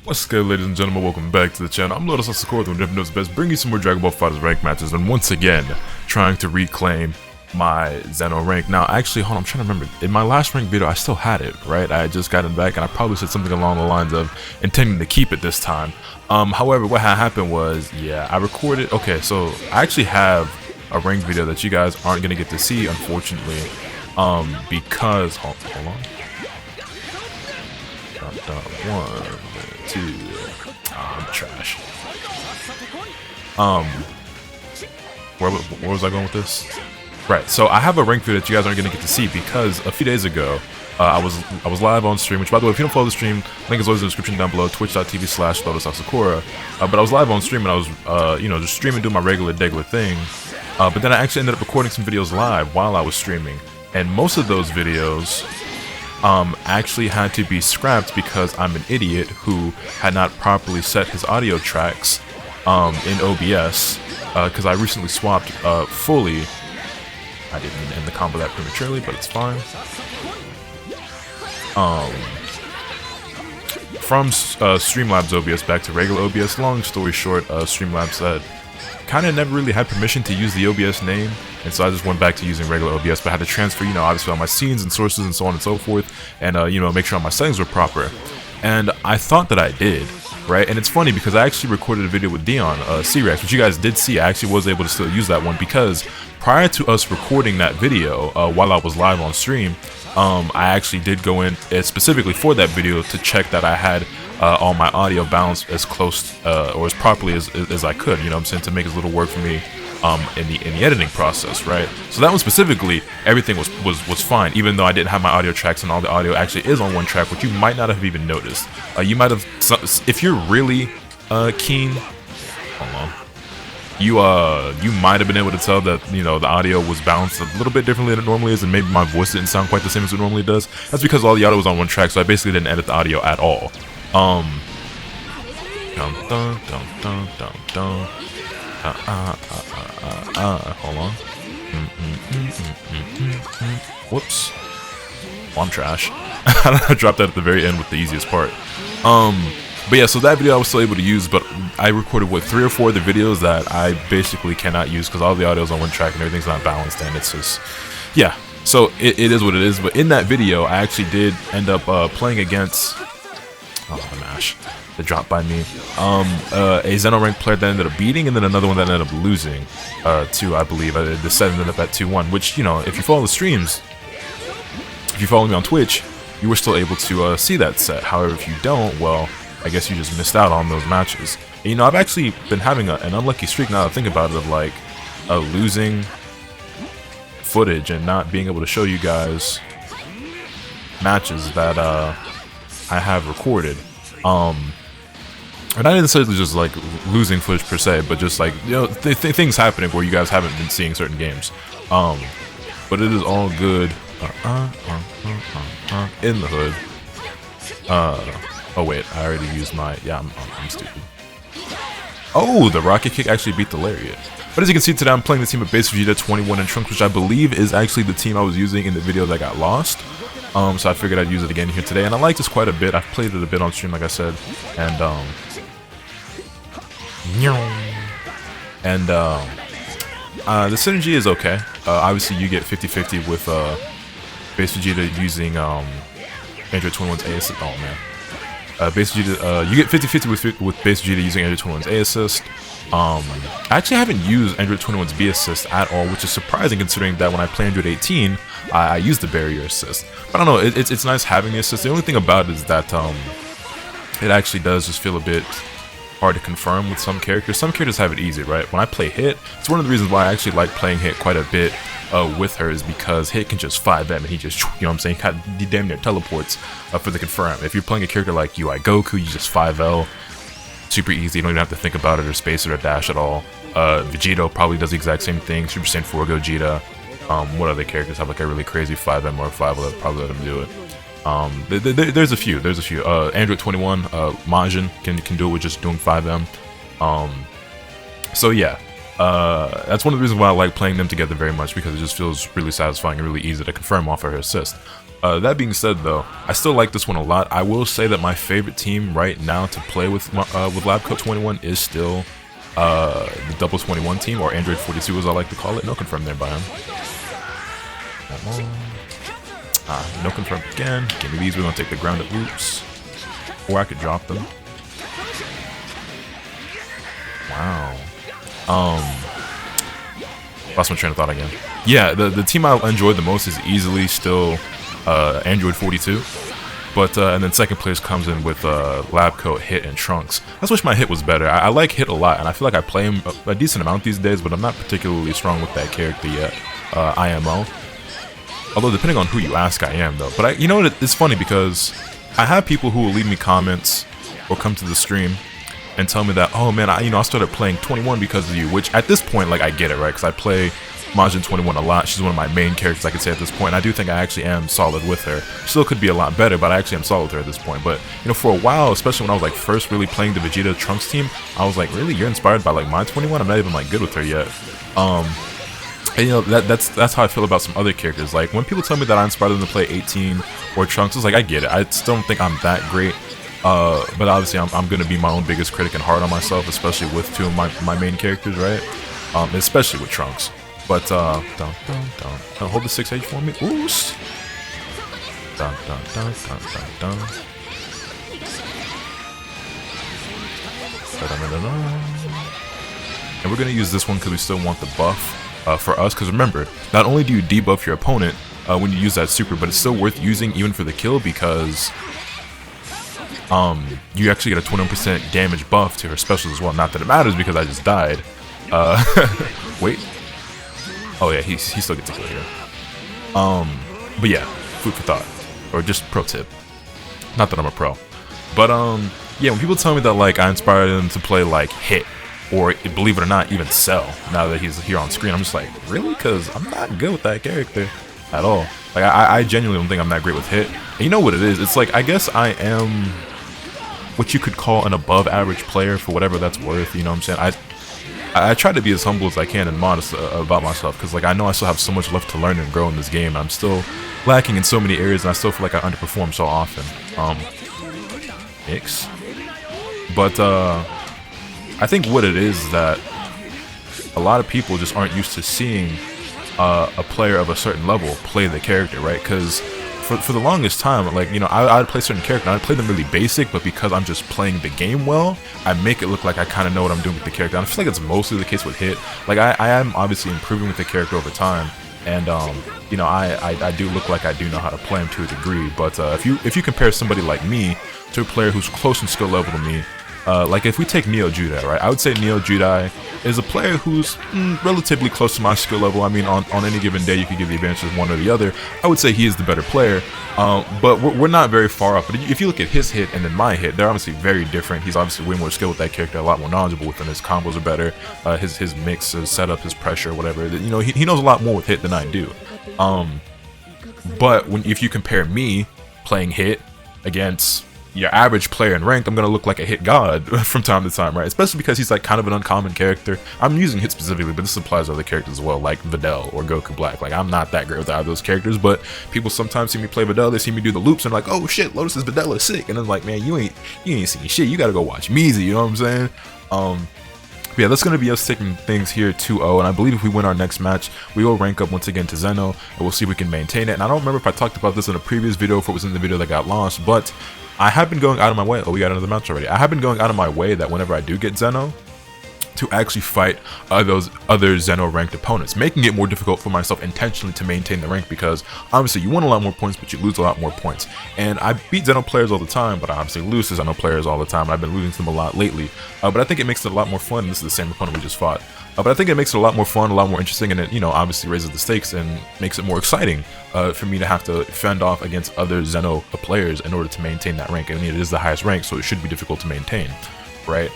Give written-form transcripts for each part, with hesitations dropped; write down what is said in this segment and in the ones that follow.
What's good, ladies and gentlemen? Welcome back to the channel. I'm LotusAsakura, the one who never knows best, bringing you some more Dragon Ball FighterZ rank matches, and once again, trying to reclaim my Zeno rank. Now, actually, hold on, I'm trying to remember. In my last rank video, I still had it, right? I had just gotten back, and I probably said something along the lines of intending to keep it this time. However, what had happened was, yeah, I recorded. Okay, so I actually have a rank video that you guys aren't gonna get to see, unfortunately, because hold on. One, two. Oh, I'm trash. Where was I going with this? Right. So I have a rank video that you guys aren't gonna get to see because a few days ago, I was live on stream. Which, by the way, if you don't follow the stream, link is always in the description down below. Twitch.tv/LotusAsakura. But I was live on stream and I was, just streaming, doing my regular thing. But then I actually ended up recording some videos live while I was streaming, and most of those videos actually had to be scrapped because I'm an idiot who had not properly set his audio tracks in OBS because I recently swapped fully. I didn't end the combo that prematurely, but it's fine. From Streamlabs OBS back to regular OBS. Long story short, Streamlabs said kind of never really had permission to use the OBS name, and so I just went back to using regular OBS, but I had to transfer, obviously all my scenes and sources and so on and so forth, and make sure all my settings were proper. And I thought that I did, right? And it's funny because I actually recorded a video with Dion, C-Rex, which you guys did see. I actually was able to still use that one because prior to us recording that video, while I was live on stream, I actually did go in specifically for that video to check that I had all my audio balanced as close or as properly as I could, to make as little work for me in the editing process, right? So that one specifically, everything was fine, even though I didn't have my audio tracks and all the audio actually is on one track, which you might not have even noticed. You might have, if you're really keen, hold on. You might have been able to tell that the audio was balanced a little bit differently than it normally is, and maybe my voice didn't sound quite the same as it normally does. That's because all the audio was on one track, so I basically didn't edit the audio at all. Hold on. Whoops. Well, I'm trash. I dropped that at the very end with the easiest part. But yeah, so that video I was still able to use, but I recorded 3 or 4 of the videos that I basically cannot use because all the audio is on one track and everything's not balanced, and it's just, yeah. So it is what it is. But in that video, I actually did end up playing against, oh mash, the drop by me, a Zeno rank player that ended up beating, and then another one that ended up losing to, I believe, the set ended up at 2-1. Which, if you follow the streams, if you follow me on Twitch, you were still able to see that set. However, if you don't, well, I guess you just missed out on those matches. And, I've actually been having an unlucky streak now that I think about it, of like losing footage and not being able to show you guys matches that I have recorded. And not necessarily just like losing footage per se, but just like things happening where you guys haven't been seeing certain games. But it is all good in the hood. Oh wait, I already used my, yeah, I'm stupid. Oh, the rocket kick actually beat the lariat. But as you can see today, I'm playing the team of Base Vegeta, 21, and Trunks, which I believe is actually the team I was using in the video that got lost. So I figured I'd use it again here today, and I like this quite a bit. I've played it a bit on stream, like I said, and the synergy is okay. Obviously, you get 50-50 with Base Vegeta using Android 21's A assist. Oh man. Base Vegeta, you get 50-50 with Base Vegeta using Android 21's A assist. I actually haven't used Android 21's B assist at all, which is surprising considering that when I play Android 18, I use the barrier assist. But I don't know, it's nice having the assist. The only thing about it is that it actually does just feel a bit hard to confirm with some characters. Some characters have it easy, right? When I play Hit, it's one of the reasons why I actually like playing Hit quite a bit with her, is because Hit can just 5M and he just, he damn near teleports for the confirm. If you're playing a character like UI Goku, you just 5L. Super easy, you don't even have to think about it or space it or dash at all. Vegito probably does the exact same thing. Super Saiyan 4 Gogeta. What other characters have like a really crazy 5M or 5L that probably let them do it? There's a few. Android 21, Majin can do it with just doing 5M. So yeah, That's one of the reasons why I like playing them together very much, because it just feels really satisfying and really easy to confirm off of her assist. That being said, though, I still like this one a lot. I will say that my favorite team right now to play with Labcoat 21 is still the Double 21 team, or Android 42 as I like to call it. No confirm there by him. No confirm again. Give me these. We're gonna take the grounded loops, or I could drop them. Wow. Lost my train of thought again. Yeah, the team I enjoyed the most is easily still Android 42, but and then second place comes in with Labcoat, Hit, and Trunks. I just wish my Hit was better. I like Hit a lot, and I feel like I play him a decent amount these days, but I'm not particularly strong with that character yet. IMO. Although depending on who you ask, I am though. But you know what? It's funny because I have people who will leave me comments or come to the stream and tell me that, oh man, I started playing 21 because of you, which at this point, like, I get it, right? Because I play Majin 21 a lot. She's one of my main characters, I could say at this point. I do think I actually am solid with her. Still could be a lot better, but I actually am solid with her at this point. But, for a while, especially when I was, like, first really playing the Vegeta Trunks team, I was like, really? You're inspired by, like, my 21? I'm not even, like, good with her yet. And, that's how I feel about some other characters. Like, when people tell me that I inspired them to play 18 or Trunks, it's like, I get it. I still don't think I'm that great. But obviously I'm going to be my own biggest critic and hard on myself, especially with two of my main characters, right? Especially with Trunks. But, don't hold the 6H for me. Oost. And we're going to use this one because we still want the buff for us. Because remember, not only do you debuff your opponent when you use that super, but it's still worth using even for the kill, because you actually get a 21% damage buff to her specials as well. Not that it matters because I just died. Wait. Oh yeah, he still gets a kill here. But yeah, food for thought, or just pro tip. Not that I'm a pro, but yeah, when people tell me that like I inspired him to play like Hit, or believe it or not, even Cell, now that he's here on screen, I'm just like, really? Because I'm not good with that character at all. Like I genuinely don't think I'm that great with Hit. And you know what it is? It's like, I guess I am what you could call an above average player, for whatever that's worth. You know what I'm saying? I try to be as humble as I can and modest about myself, because like I know I still have so much left to learn and grow in this game. I'm still lacking in so many areas, and I still feel like I underperform so often. Mix. But I think what it is that a lot of people just aren't used to seeing a player of a certain level play the character, right? Because for the longest time, like, I'd play certain characters, and I'd play them really basic, but because I'm just playing the game well, I make it look like I kind of know what I'm doing with the character. And I feel like it's mostly the case with Hit. Like, I am obviously improving with the character over time, and I do look like I do know how to play him to a degree. But if you compare somebody like me to a player who's close in skill level to me, like if we take Neo Judai, right? I would say Neo Judai is a player who's relatively close to my skill level. I mean, on any given day, you could give the advantage to one or the other. I would say he is the better player, but we're not very far off. But if you look at his Hit and then my Hit, they're obviously very different. He's obviously way more skilled with that character, a lot more knowledgeable with him. His combos are better, his mix, his setup, his pressure, whatever. He knows a lot more with Hit than I do. But if you compare me playing Hit against your average player in ranked, I'm gonna look like a Hit god from time to time, right? Especially because he's like kind of an uncommon character. I'm using Hit specifically, but this applies to other characters as well, like Videl or Goku Black. Like, I'm not that great with either of those characters, but people sometimes see me play Videl, they see me do the loops, and like, oh shit, Lotus's Videl is sick. And I'm like, man, you ain't seeing shit. You gotta go watch Meezy, you know what I'm saying? But yeah, that's going to be us taking things here 2-0, and I believe if we win our next match, we will rank up once again to Zeno, and we'll see if we can maintain it. And I don't remember if I talked about this in a previous video, if it was in the video that got launched, but I have been going out of my way. Oh, we got another match already. I have been going out of my way that whenever I do get Zeno, to actually fight those other Zeno ranked opponents, making it more difficult for myself intentionally to maintain the rank, because obviously you win a lot more points, but you lose a lot more points. And I beat Zeno players all the time, but I obviously lose to Zeno players all the time, and I've been losing to them a lot lately. But I think it makes it a lot more fun. This is the same opponent we just fought. But I think it makes it a lot more fun, a lot more interesting, and it, obviously raises the stakes and makes it more exciting for me to have to fend off against other Zeno players in order to maintain that rank. I mean, it is the highest rank, so it should be difficult to maintain, right?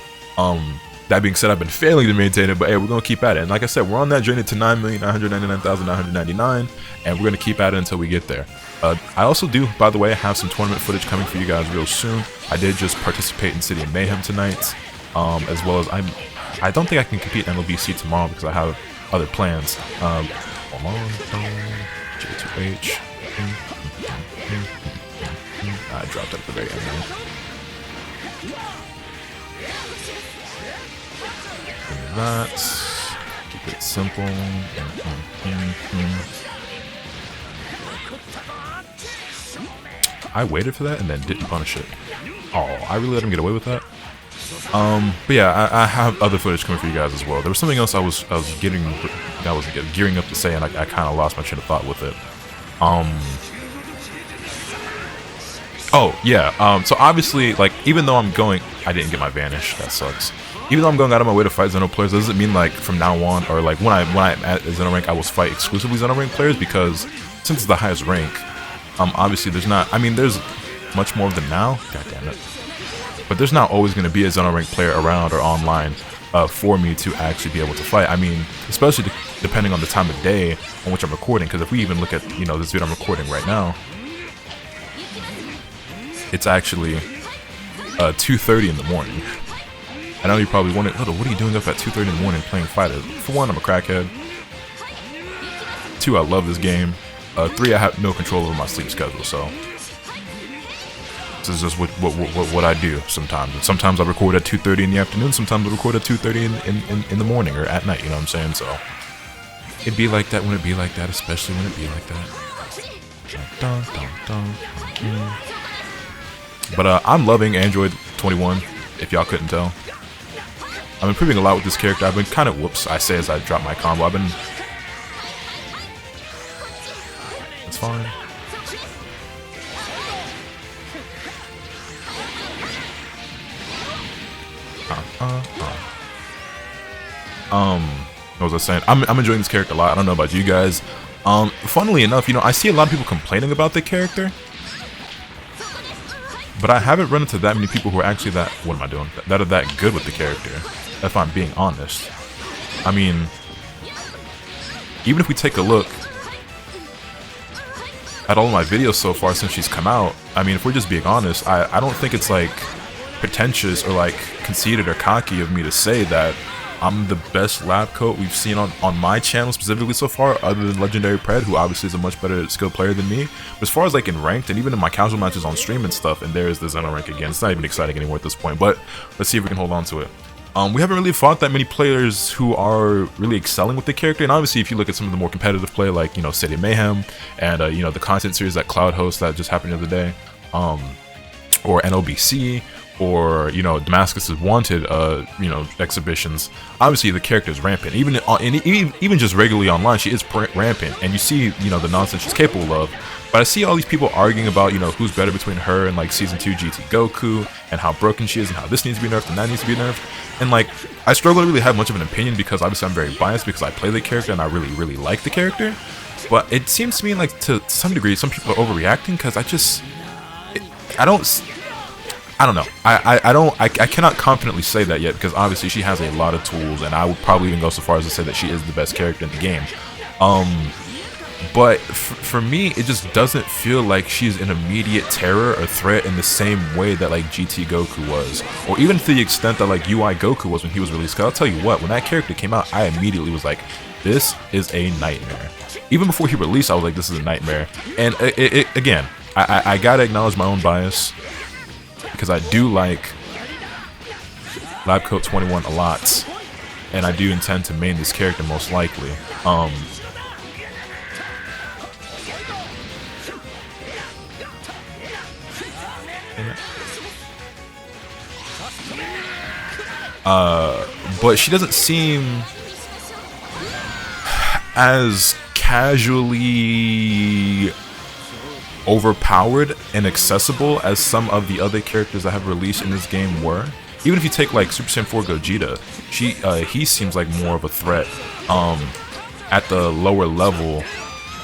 That being said, I've been failing to maintain it, but hey, we're going to keep at it. And like I said, we're on that journey to 9,999,999, and we're going to keep at it until we get there. I also do, by the way, have some tournament footage coming for you guys real soon. I did just participate in City of Mayhem tonight, as well as I don't think I can compete in LBC tomorrow because I have other plans. J2H. I dropped it at the very end. That. Keep it simple. I waited for that and then didn't punish it. Oh, I really let him get away with that. But yeah, I have other footage coming for you guys as well. There was something else I was gearing up to say, and I kind of lost my train of thought with it. Oh yeah. So obviously, like, even though I didn't get my vanish. That sucks. Even though I'm going out of my way to fight Xeno players, doesn't mean like from now on, or like when I'm at Xeno rank, I will fight exclusively Xeno rank players, because since it's the highest rank, obviously there's not. I mean, there's much more of them now. God damn it. But there's not always going to be a Xeno rank player around or online for me to actually be able to fight. I mean, especially depending on the time of day on which I'm recording. Because if we even look at, you know, this video I'm recording right now, it's actually 2:30 in the morning. I know you're probably wondering, what are you doing up at 2:30 in the morning playing Fighter? For one, I'm a crackhead. 2, I love this game. 3, I have no control over my sleep schedule, so this is just what I do sometimes. And sometimes I record at 2:30 in the afternoon, sometimes I record at 2:30 in the morning or at night, you know what I'm saying? So it'd be like that when it be like that, especially when it be like that. But I'm loving Android 21, if y'all couldn't tell. I'm improving a lot with this character. I've been kind of, whoops, I say as I drop my combo. It's fine. What was I saying? I'm enjoying this character a lot. I don't know about you guys. Funnily enough, you know, I see a lot of people complaining about the character, but I haven't run into that many people who are actually that are that good with the character, if I'm being honest. I mean, even if we take a look at all of my videos so far since she's come out, I mean, if we're just being honest, I don't think it's like pretentious or like conceited or cocky of me to say that I'm the best Labcoat we've seen on my channel specifically so far, other than Legendary Pred, who obviously is a much better skilled player than me. But as far as like in ranked and even in my casual matches on stream and stuff, and there's the Xeno rank again, it's not even exciting anymore at this point, but let's see if we can hold on to it. We haven't really fought that many players who are really excelling with the character, and obviously if you look at some of the more competitive play, like, you know, City of Mayhem, and you know, the content series that Cloud hosts that just happened the other day, or NOBC, or, you know, Damascus's Wanted, you know, exhibitions, obviously the character is rampant. Even just regularly online, she is rampant, and you see, you know, the nonsense she's capable of. But I see all these people arguing about, you know, who's better between her and like Season 2 GT Goku, and how broken she is, and how this needs to be nerfed and that needs to be nerfed. And like, I struggle to really have much of an opinion because obviously I'm very biased because I play the character and I really like the character. But it seems to me like to some degree some people are overreacting, because I don't know. I cannot confidently say that yet, because obviously she has a lot of tools, and I would probably even go so far as to say that she is the best character in the game. But for me, it just doesn't feel like she's an immediate terror or threat in the same way that like GT Goku was, or even to the extent that like UI Goku was when he was released. Cause I'll tell you what, when that character came out, I immediately was like, this is a nightmare. Even before he released, I was like, this is a nightmare. And again, I gotta acknowledge my own bias, because I do like Labcoat 21 a lot, and I do intend to main this character most likely. But she doesn't seem as casually overpowered and accessible as some of the other characters that have released in this game were. Even if you take like Super Saiyan 4 Gogeta, he seems like more of a threat at the lower level,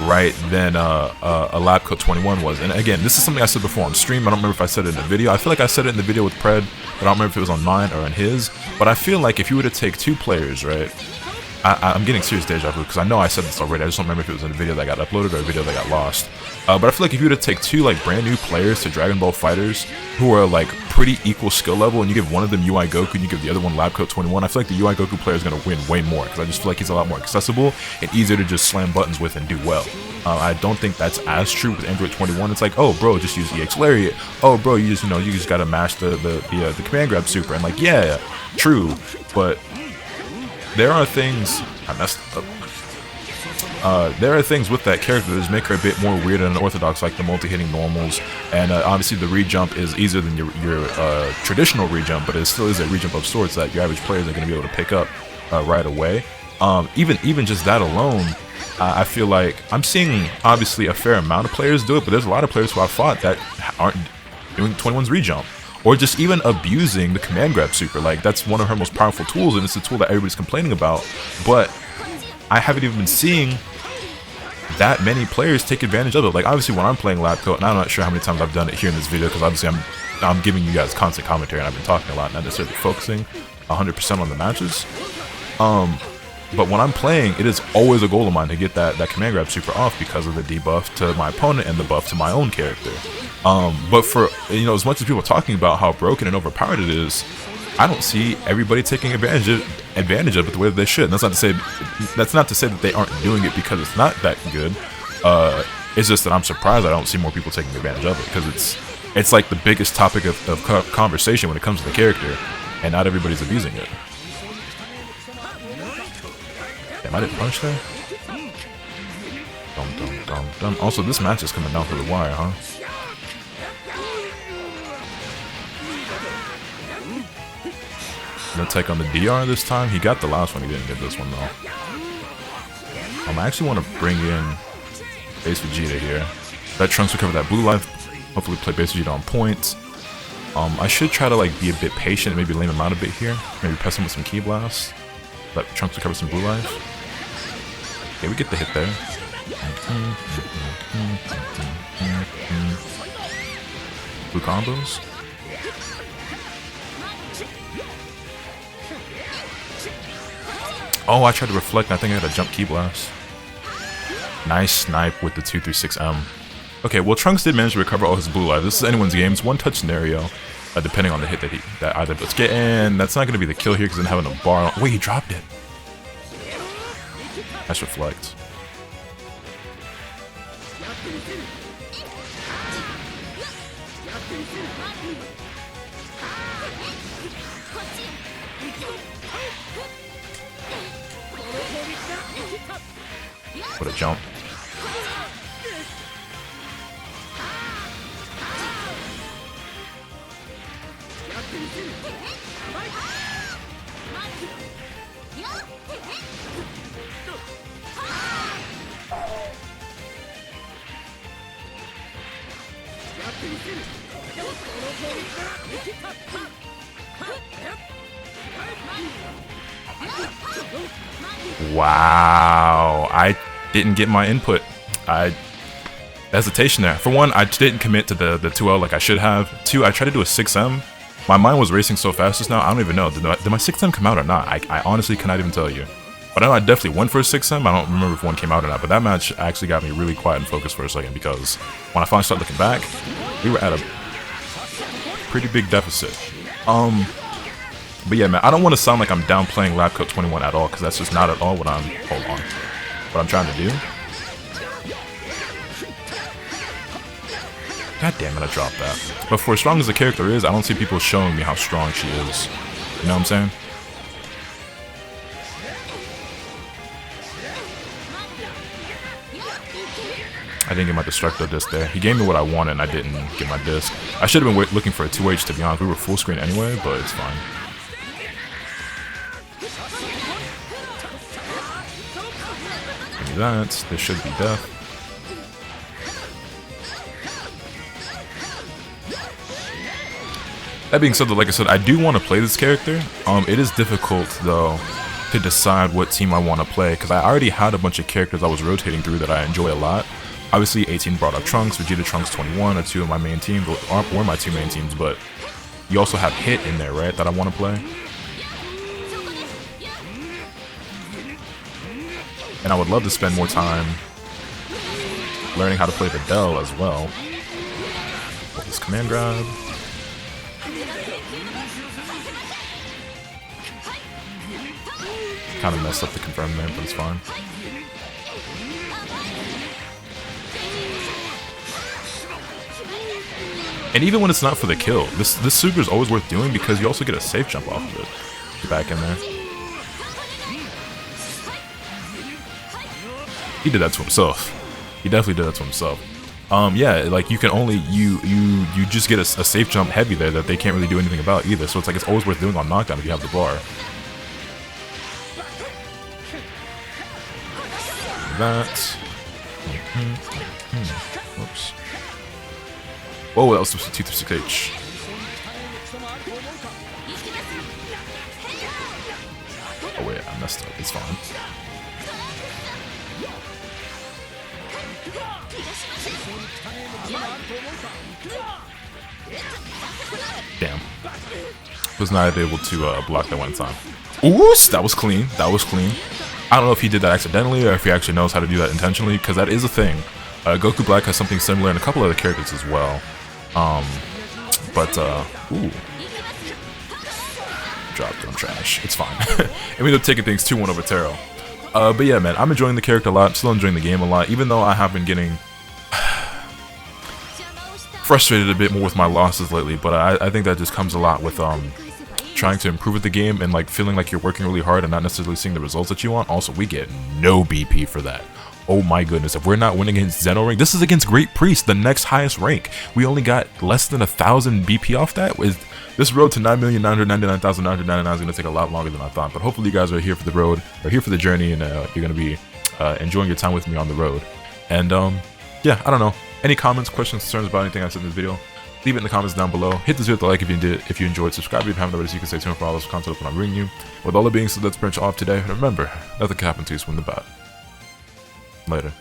right, than a Labcoat 21 was. And again, this is something I said before on stream. I don't remember if I said it in the video. I feel like I said it in the video with Pred, but I don't remember if it was on mine or on his. But I feel like if you were to take two players, right, I'm getting serious deja vu because I know I said this already. I just don't remember if it was in a video that got uploaded or a video that got lost. But I feel like if you were to take two like brand new players to Dragon Ball FighterZ who are like pretty equal skill level, and you give one of them UI Goku and you give the other one Labcoat 21, I feel like the UI Goku player is going to win way more because I just feel like he's a lot more accessible and easier to just slam buttons with and do well. I don't think that's as true with Android 21. It's like, oh bro, just use EX Lariat. Oh bro, you just gotta mash the command grab super, and like, yeah, true, but there are things I messed up. There are things with that character that just make her a bit more weird and unorthodox, like the multi-hitting normals, and obviously the re-jump is easier than your traditional re-jump, but it still is a re-jump of sorts that your average players are going to be able to pick up right away. Even just that alone, I feel like I'm seeing obviously a fair amount of players do it, but there's a lot of players who I fought that aren't doing 21's re-jump, or just even abusing the command grab super. Like, that's one of her most powerful tools, and it's a tool that everybody's complaining about, but I haven't even been seeing that many players take advantage of it. Like, obviously when I'm playing Labcoat, and I'm not sure how many times I've done it here in this video, because obviously I'm giving you guys constant commentary and I've been talking a lot, not necessarily focusing 100% on the matches. But when I'm playing, it is always a goal of mine to get that command grab super off because of the debuff to my opponent and the buff to my own character. But for, as much as people are talking about how broken and overpowered it is, I don't see everybody taking advantage of it the way that they should. And that's not to say that they aren't doing it because it's not that good. It's just that I'm surprised I don't see more people taking advantage of it, because it's like the biggest topic of conversation when it comes to the character, and not everybody's abusing it. Damn, I didn't punch there? Dum. Also, this match is coming down to the wire, huh? Gonna take on the DR this time. He got the last one, he didn't get this one though. I actually want to bring in Base Vegeta here. Let Trunks recover that blue life. Hopefully play Base Vegeta on point. I should try to like be a bit patient, maybe lame him out a bit here. Maybe press him with some Ki Blasts. Let Trunks recover some blue life. Okay, we get the hit there. Blue combos. Oh, I tried to reflect, and I think I had a jump Ki Blast. Nice snipe with the 236M. Okay, well, Trunks did manage to recover all his blue life. This is anyone's game. It's one-touch scenario, depending on the hit that either does get in. That's not going to be the kill here because I'm having a bar. Wait, he dropped it. Nice reflect. What a jump. Wow, I didn't get my input. Hesitation there. For one, I didn't commit to the 2L like I should have. Two, I tried to do a 6M. My mind was racing so fast just now, I don't even know. Did my 6M come out or not? I honestly cannot even tell you. But I know I definitely went for a 6M. I don't remember if one came out or not, but that match actually got me really quiet and focused for a second, because when I finally started looking back, we were at a pretty big deficit. But yeah, man, I don't want to sound like I'm downplaying Labcoat 21 at all, because that's just not at all what I'm trying to do. God damn it, I dropped that. But for as strong as the character is, I don't see people showing me how strong she is. You know what I'm saying? I didn't get my Destructo disc there. He gave me what I wanted and I didn't get my disc. I should have been looking for a 2H, to be honest. We were full screen anyway, but it's fine. Give me that. This should be death. That being said, though, like I said, I do want to play this character. It is difficult, though, to decide what team I want to play, because I already had a bunch of characters I was rotating through that I enjoy a lot. Obviously, 18 brought up Trunks, Vegeta Trunks 21 are two of my main teams, or my two main teams, but you also have Hit in there, right, that I want to play? And I would love to spend more time learning how to play the Dell as well. Hold this command grab. Kind of messed up the confirm there, but it's fine. And even when it's not for the kill, this Suger is always worth doing because you also get a safe jump off of it. Get back in there. He did that to himself. He definitely did that to himself. Yeah, like you can only you just get a safe jump heavy there that they can't really do anything about either. So it's like it's always worth doing on knockdown if you have the bar. That. Whoops. Whoa, that was T36H. Oh wait, I messed up. It's fine. Damn. Was not able to block that one time. Ooh, that was clean. That was clean. I don't know if he did that accidentally or if he actually knows how to do that intentionally, because that is a thing. Goku Black has something similar and a couple other characters as well. Ooh. Dropped them trash. It's fine. And we end up taking things 2-1 over Taro. But yeah, man, I'm enjoying the character a lot. Still enjoying the game a lot, even though I have been getting frustrated a bit more with my losses lately. But I think that just comes a lot with trying to improve at the game and like feeling like you're working really hard and not necessarily seeing the results that you want. Also, we get no BP for that. Oh my goodness, if we're not winning against Zeno rank, this is against Great Priest, the next highest rank. We only got less than 1,000 BP off that. This road to 9,999,999 is going to take a lot longer than I thought. But hopefully you guys are here for the road, or here for the journey, and you're going to be enjoying your time with me on the road. And yeah, I don't know. Any comments, questions, concerns about anything I said in this video? Leave it in the comments down below. Hit this video with a like if you enjoyed. Subscribe if you haven't already so you can stay tuned for all this content when I'm bringing you. With all that being said, let's branch off today. Remember, nothing can happen to you, win the bat. Later.